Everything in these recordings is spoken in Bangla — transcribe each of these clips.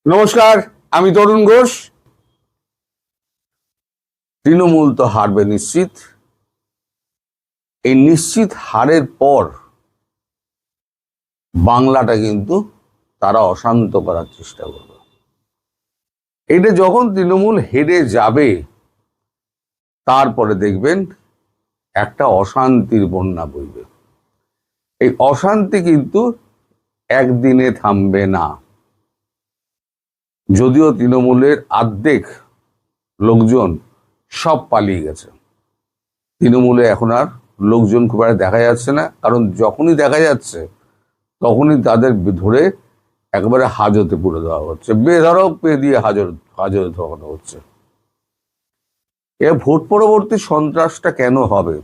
নমস্কার, আমি তরুণ ঘোষ। তৃণমূল তো হারবে নিশ্চিত। এই নিশ্চিত হারের পর বাংলাটা কিন্তু তারা অশান্ত করার চেষ্টা করবে। এটা যখন তৃণমূল হেরে যাবে তারপরে দেখবেন একটা অশান্তির বন্যা বইবে। এই অশান্তি কিন্তু একদিনে থামবে না। যদিও তৃণমূলের অর্ধেক লোকজন সব পালিয়ে গেছে, তৃণমূলে এখন আর লোকজন খুব একটা দেখা যাচ্ছে না। কারণ যখনই দেখা যাচ্ছে তখনই তাদের ধরে একবারে হাজতে পুরে দেওয়া হচ্ছে, বেধড়ক পে দিয়ে হাজতে ধরানো হচ্ছে। এ ভোট পরবর্তী সন্ত্রাসটা কেন হবে?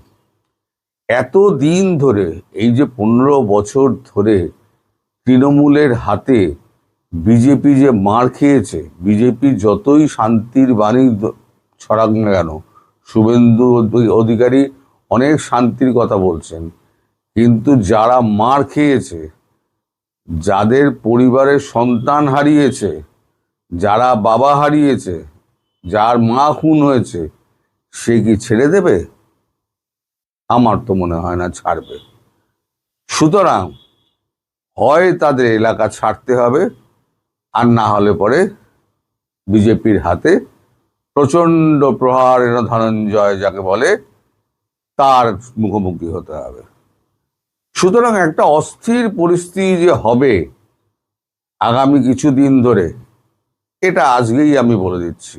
এত দিন ধরে, এই যে 15 বছর ধরে তৃণমূলের হাতে বিজেপি যে মার খেয়েছে, বিজেপি যতই শান্তির বাণী ছড়াক না কেন, শুভেন্দু অধিকারী অনেক শান্তির কথা বলছেন, কিন্তু যারা মার খেয়েছে, যাদের পরিবারের সন্তান হারিয়েছে, যারা বাবা হারিয়েছে, যার মা খুন হয়েছে, সে কি ছেড়ে দেবে? আমার তো মনে হয় না ছাড়বে। সুতরাং হয় তাদের এলাকা ছাড়তে হবে, আর না হলে পরে বিজেপির হাতে প্রচন্ড প্রহার ধনঞ্জয় যাকে বলে, তার মুখোমুখি হতে হবে। সুতরাং একটা অস্থির পরিস্থিতি যে হবে আগামী কিছুদিন ধরে, এটা আজকেই আমি বলে দিচ্ছি।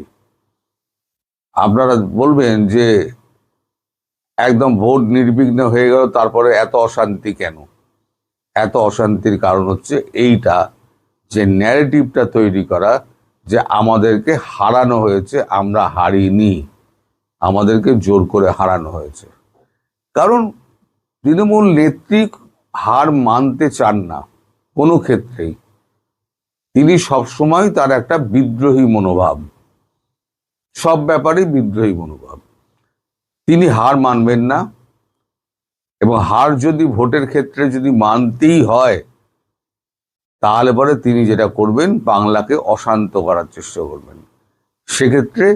আপনারা বলবেন যে একদম ভোট নির্বিঘ্ন হয়ে গেল, তারপরে এত অশান্তি কেন? এত অশান্তির কারণ হচ্ছে এইটা, যে ন্যারেটিভটা তৈরি করা যে আমাদেরকে হারানো হয়েছে, আমরা হারিনি, আমাদেরকে জোর করে হারানো হয়েছে। কারণ তৃণমূল নেত্রী হার মানতে চান না কোনো ক্ষেত্রেই। তিনি সবসময় তার একটা বিদ্রোহী মনোভাব, সব ব্যাপারেই বিদ্রোহী মনোভাব। তিনি হার মানবেন না, এবং হার যদি ভোটের ক্ষেত্রে যদি মানতেই হয়, তাহলে পরে তিনি যেটা করবেন, বাংলাকে অশান্ত করার চেষ্টা করবেন। সেক্ষেত্রে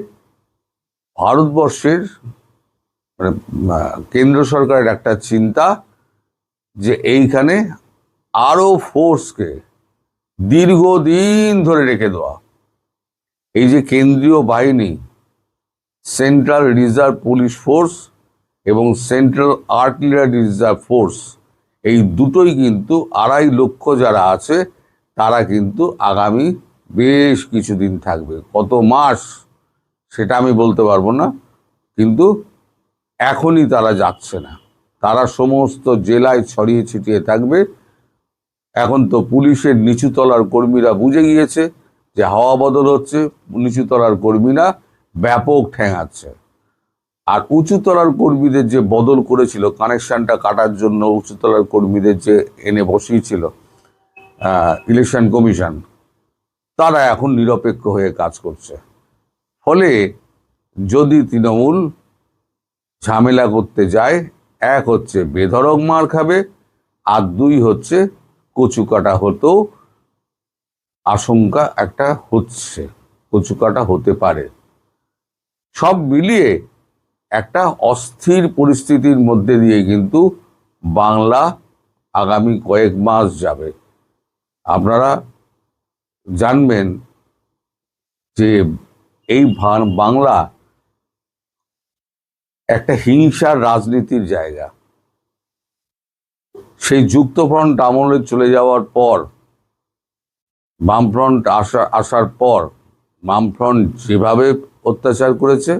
ভারতবর্ষের মানে কেন্দ্র সরকারের একটা চিন্তা যে এইখানে আরো ফোর্সকে দীর্ঘদিন ধরে রেখে দেওয়া। এই যে কেন্দ্রীয় বাহিনী, সেন্ট্রাল রিজার্ভ পুলিশ ফোর্স এবং সেন্ট্রাল আর্টিলারি রিজার্ভ ফোর্স, এই দুটোই কিন্তু 2.5 লক্ষ যারা আছে তারা কিন্তু আগামী বেশ কিছুদিন থাকবে। কত মাস সেটা আমি বলতে পারবো না, কিন্তু এখনই তারা যাচ্ছে না, তারা সমস্ত জেলায় ছড়িয়ে ছিটিয়ে থাকবে। এখন তো পুলিশের নিচুতলার কর্মীরা বুঝে গিয়েছে যে হাওয়া বদল হচ্ছে, নিচুতলার কর্মীরা ব্যাপক ঠেঙাচ্ছে। আর উঁচুতলার কর্মীদের যে বদল করেছিল, কানেকশনটা কাটার জন্য উঁচুতলার কর্মীদের যে এনে বসিয়েছিল ইলেকশন কমিশন, তারা এখন নিরপেক্ষ হয়ে কাজ করছে। ফলে যদি তৃণমূল ঝামেলা করতে যায়, এক হচ্ছে বেধড়ক মার খাবে, আর 2 হচ্ছে কচুকাটা হতেও আশঙ্কা একটা হচ্ছে, কচুকাটা হতে পারে। সব মিলিয়ে একটা অস্থির পরিস্থিতির মধ্যে দিয়ে কিন্তু বাংলা আগামী কয়েক মাস যাবে। আপনারা জানবেন যে এই বাংলা একটা হিংসার রাজনীতির জায়গা। সেই যুক্তফ্রন্ট আমলে চলে যাওয়ার পর, বামফ্রন্ট আসার পর, বামফ্রন্ট যেভাবে অত্যাচার করেছে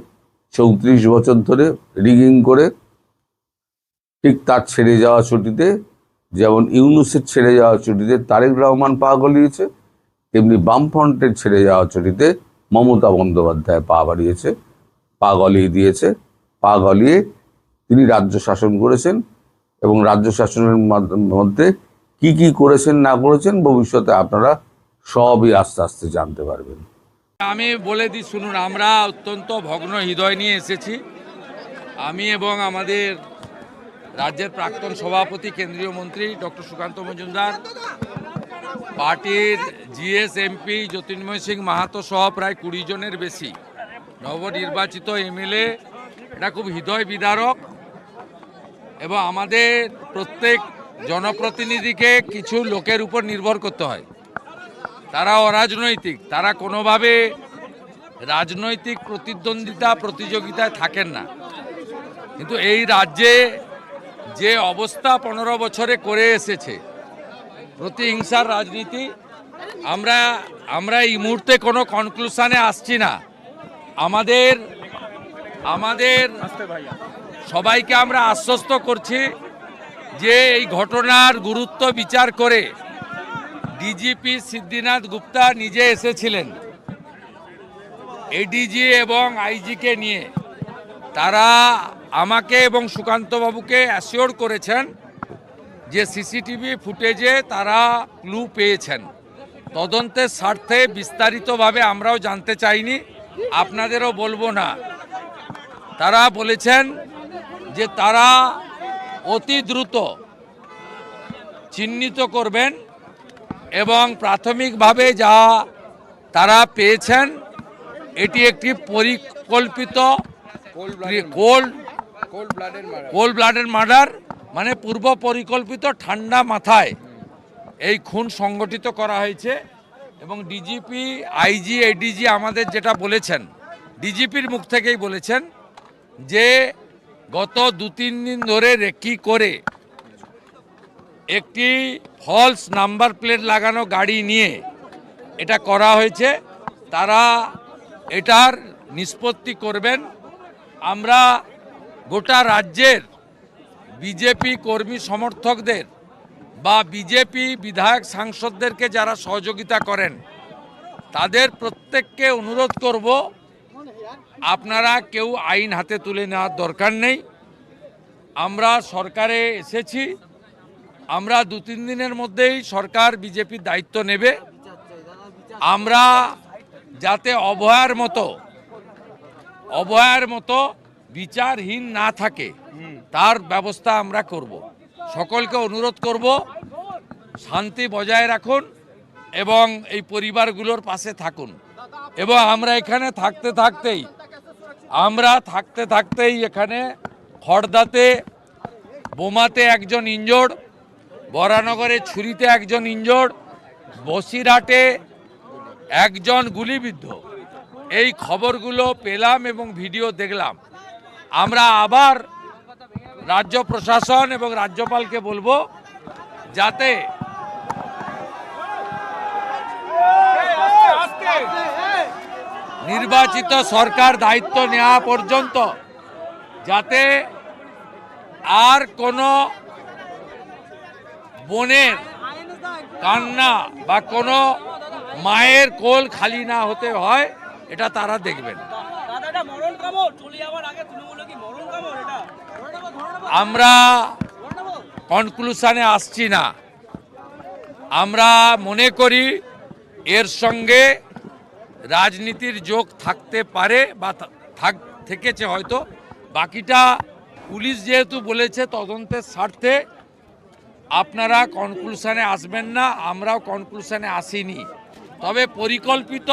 34 বছর ধরে রিগিং করে, ঠিক তার ছেড়ে যাওয়া ছুটিতে, যেমন ইউনূসের ছেড়ে যাওয়া ছুটিতে তারেক রহমান পা গলিয়েছে, তেমনি বামফ্রন্টের ছেড়ে যাওয়া ছুটিতে মমতা বন্দ্যোপাধ্যায় পা বাড়িয়েছে, পা গলিয়ে দিয়েছে। পা গলিয়ে তিনি রাজ্য শাসন করেছেন, এবং রাজ্য শাসনের মধ্যে কি কি করেছেন না করেছেন ভবিষ্যতে আপনারা সবই আস্তে আস্তে জানতে পারবেন। আমি বলে দিই, শুনুন, আমরা অত্যন্ত ভগ্ন হৃদয় নিয়ে এসেছি। আমি এবং আমাদের রাজ্যের প্রাক্তন সভাপতি কেন্দ্রীয় মন্ত্রী ডক্টর সুকান্ত মজুমদার পার্টির জিএস এমপি জ্যোতির্ময় সিং মাহাতো সহ প্রায় 20 জনের বেশি নবনির্বাচিত এমএলএ, এটা খুব হৃদয় বিদারক। এবং আমাদের প্রত্যেক জনপ্রতিনিধিকে কিছু লোকের উপর নির্ভর করতে হয়। তারা অরাজনৈতিক, তারা কোনোভাবে রাজনৈতিক প্রতিদ্বন্দ্বিতা প্রতিযোগিতায় থাকেন না। কিন্তু এই রাজ্যে যে অবস্থা 15 বছরে করে এসেছে, প্রতিহিংসার রাজনীতি, আমরা এই মুহূর্তে কোনো কনক্লুশনে আসছি না। আমাদের সবাইকে আমরা আশ্বস্ত করছি যে এই ঘটনার গুরুত্ব বিচার করে ডিজিপি সিদ্ধিনাথ গুপ্তা নিজে এসেছিলেন এডিজি এবং আইজিকে নিয়ে। তারা আমাকে এবং সুকান্ত বাবুকে অ্যাসিওর করেছেন যে সিসিটিভি ফুটেজে তারা ক্লু পেয়েছেন। তদন্তের স্বার্থে বিস্তারিতভাবে আমরাও জানতে চাইনি, আপনাদেরও বলবো না। তারা বলেছেন যে তারা অতি দ্রুত চিহ্নিত করবেন এবং প্রাথমিকভাবে যা তারা পেয়েছেন এটি একটি পরিকল্পিত কোল্ড ব্লাডেড মার্ডার, মানে পূর্ব পরিকল্পিত ঠান্ডা মাথায় এই খুন সংগঠিত করা হয়েছে। এবং ডিজিপি আইজি এডিজি আমাদের যেটা বলেছেন, ডিজিপির মুখ থেকেই বলেছেন যে গত 2-3 দিন ধরে রেকি করে একটি ফলস নাম্বার প্লেট লাগানো গাড়ি নিয়ে এটা করা হয়েছে। তারা এটার নিষ্পত্তি করবেন। আমরা গোটা রাজ্যের বিজেপি কর্মী সমর্থকদের বা বিজেপি বিধায়ক সাংসদদেরকে যারা সহযোগিতা করেন তাদের প্রত্যেককে অনুরোধ করব, আপনারা কেউ আইন হাতে তুলে নেওয়ার দরকার নেই। আমরা সরকারে এসেছি, আমরা 2-3 দিনের মধ্যেই সরকার বিজেপির দায়িত্ব নেবে। আমরা যাতে অভয়ার মতো বিচারহীন না থাকে তার ব্যবস্থা আমরা করব। সকলকে অনুরোধ করব শান্তি বজায় রাখুন এবং এই পরিবারগুলোর পাশে থাকুন। এবং আমরা এখানে থাকতে থাকতেই এখানে খড়দাতে বোমাতে একজন ইনজোর্ড, বরানগরে ছুরিতে একজন ইনজোর্ড, বসিরহাটে একজন গুলিবিদ্ধ, এই খবরগুলো পেলাম এবং ভিডিও দেখলাম। আমরা আবার রাজ্য প্রশাসন এবং রাজ্যপালকে বলবো যাতে নির্বাচিত সরকার দায়িত্ব নেওয়া পর্যন্ত যাতে আর কোনো বোনের কান্না বা কোনো মায়ের কোল খালি না হতে হয়, এটা তারা দেখবেন। আমরা কনক্লুশনে আসছি না। আমরা মনে করি এর সঙ্গে রাজনীতির যোগ থাকতে পারে বা থেকেছে হয়তো। বাকিটা পুলিশ যেহেতু বলেছে তদন্তের স্বার্থে, আপনারা কনক্লুশনে আসবেন না, আমরাও কনক্লুশনে আসিনি। তবে পরিকল্পিত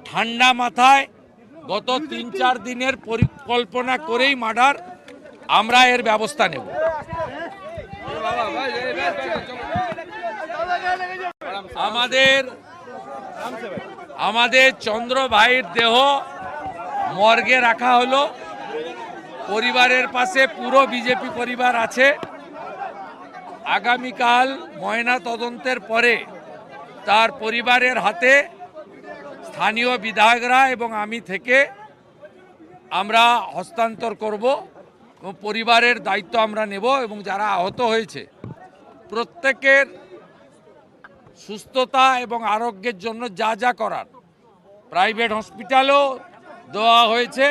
ঠান্ডা মাথায় গত 3-4 দিনের পরিকল্পনা করেই মার্ডার, আমরা এর ব্যবস্থা নেব। আমাদের চন্দ্র ভাইয়ের দেহ মর্গে রাখা হলো। পরিবারের পাশে পুরো বিজেপি পরিবার আছে। আগামীকাল ময়না তদন্তের পরে তার পরিবারের হাতে স্থানীয় বিধায়করা এবং আমি থেকে আমরা হস্তান্তর করব এবং পরিবারের দায়িত্ব আমরা নেব। এবং যারা আহত হয়েছে প্রত্যেকের সুস্থতা এবং আরোগ্যের জন্য যা যা করার প্রাইভেট হসপিটালও দেওয়া হয়েছে।